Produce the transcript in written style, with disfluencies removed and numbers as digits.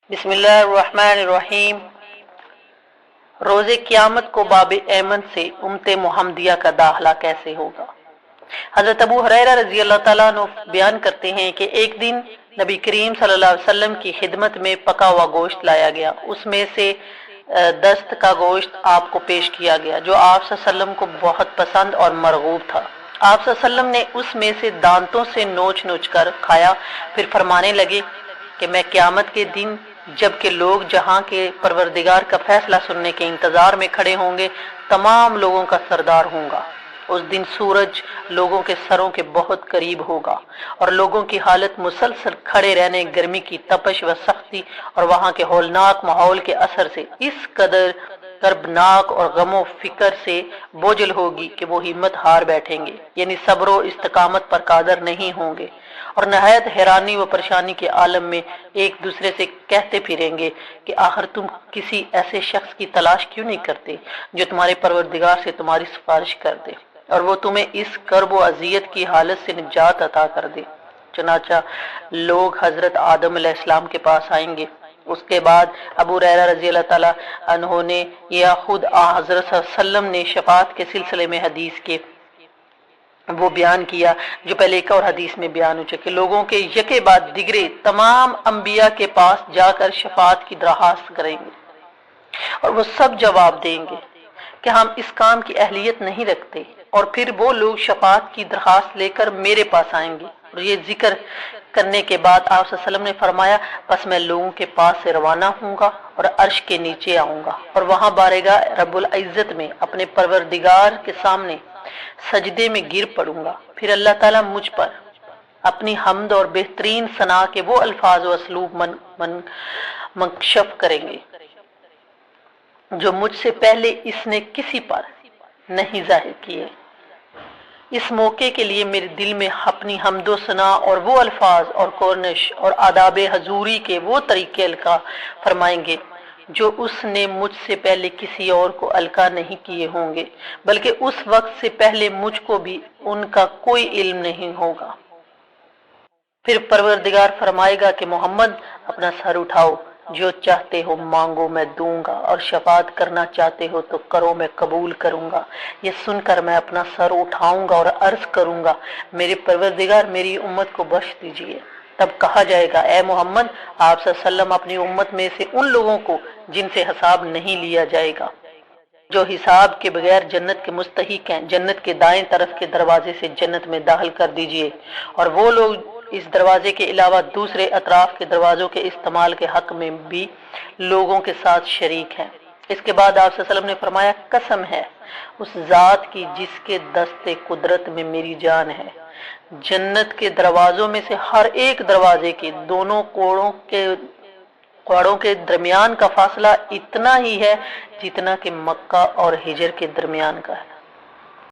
बिस्मिल्लाहिर्रहमानिर्रहीम। रोज़े क़यामत को बाब ऐमन से उम्मत मुहम्मदिया का दाखिला कैसे होगा। हज़रत अबू हुरैरा रज़ी अल्लाह तआला अन्हु बयान करते हैं कि एक दिन नबी करीम सल्लल्लाहु अलैहि वसल्लम की खिदमत में पका हुआ गोश्त लाया गया। उसमें से दस्त का गोश्त आपको पेश किया गया जो आप सल्लल्लाहु अलैहि वसल्लम को बहुत पसंद और मरगूब था। आप सल्लल्लाहु अलैहि वसल्लम ने उसमें से दांतों से नोच नोच कर खाया, फिर फरमाने लगे कि मैं क़यामत के दिन जबकि लोग जहां के परवरदिगार का फैसला सुनने के इंतजार में खड़े होंगे, तमाम लोगों का सरदार होऊंगा। उस दिन सूरज लोगों के सरों के बहुत करीब होगा और लोगों की हालत मुसलसल खड़े रहने, गर्मी की तपश व सख्ती और वहां के हौलनाक माहौल के असर से इस कदर कर्बनाक और गमो फिक्र से बोझल होगी कि वो हिम्मत हार बैठेंगे, यानी सब्र इस्तकामत पर कादर नहीं होंगे और नहायत हैरानी व परेशानी के आलम में एक दूसरे से कहते फिरेंगे कि आखिर तुम किसी ऐसे शख्स की तलाश क्यों नहीं करते जो तुम्हारे परवरदिगार से तुम्हारी सिफारिश कर दे और वो तुम्हें इस कर्ब व अजियत की हालत से निजात अता कर दे। चुनाचा लोग हजरत आदम अलैहिस्सलाम के पास आएंगे। उसके बाद अबू हुरैरा रज़ी अल्लाह तआला अन्हु ने या खुद हजरत सल्लल्लाहु अलैहि वसल्लम ने शफाअत के सिलसिले में हदीस के वो बयान किया जो पहले एक और हदीस में बयान हो चुके। लोगों के यके बाद दिगरे तमाम अंबिया के पास जाकर शफाअत की दरख्वास्त करेंगे और वो सब जवाब देंगे कि हम इस काम की अहलियत नहीं रखते, और फिर वो लोग शफाअत की दरख्वास्त लेकर मेरे पास आएंगे। और ये जिक्र करने के बाद आप सल्लल्लाहु अलैहि वसल्लम ने फरमाया, बस मैं लोगों के पास से रवाना हूँगा और अर्श के नीचे आऊँगा और वहाँ बारेगाह रब्बुल इज्जत में अपने परवरदिगार के सामने सजदे में गिर पड़ूंगा। फिर अल्लाह ताला मुझ पर अपनी हम्द और बेहतरीन सना के वो अल्फाज व असलूब मंकशफ करेंगे जो मुझसे पहले इसने किसी पर नहीं जाहिर किए। इस मौके के लिए मेरे दिल में अपनी हम्दो सना और वो अल्फाज और कोरनिश और आदाब हजूरी के वो तरीके अलका फरमाएंगे जो उसने मुझसे पहले किसी और को अलका नहीं किए होंगे, बल्कि उस वक्त से पहले मुझको भी उनका कोई इल्म नहीं होगा। फिर परवरदिगार फरमाएगा कि मोहम्मद अपना सर उठाओ, जो चाहते हो मांगो मैं दूंगा, और शफाअत करना चाहते हो तो करो मैं कबूल करूंगा। ये सुनकर मैं अपना सर उठाऊंगा और अर्ज करूंगा, मेरे परवरदिगार मेरी उम्मत को बख्श दीजिए। तब कहा जाएगा, ए मोहम्मद आप सल्लल्लाहु अलैहि वसल्लम अपनी उम्मत में से उन लोगों को जिनसे हिसाब नहीं लिया जाएगा, जो हिसाब के बगैर जन्नत के मुस्तहिक हैं, जन्नत के दाएं तरफ के दरवाजे से जन्नत में दाखिल कर दीजिए। और वो लोग इस दरवाजे के अलावा दूसरे अतराफ के दरवाजों के इस्तेमाल के हक में भी लोगों के साथ शरीक हैं। इसके बाद आप सल्लल्लाहु अलैहि वसल्लम ने फरमाया, कसम है उस जात की जिसके दस्ते कुदरत में मेरी जान है, जन्नत के दरवाजों में से हर एक दरवाजे के दोनों कोड़ों के दरमियान का फासला इतना ही है जितना कि मक्का और हिजर के दरमियान का है।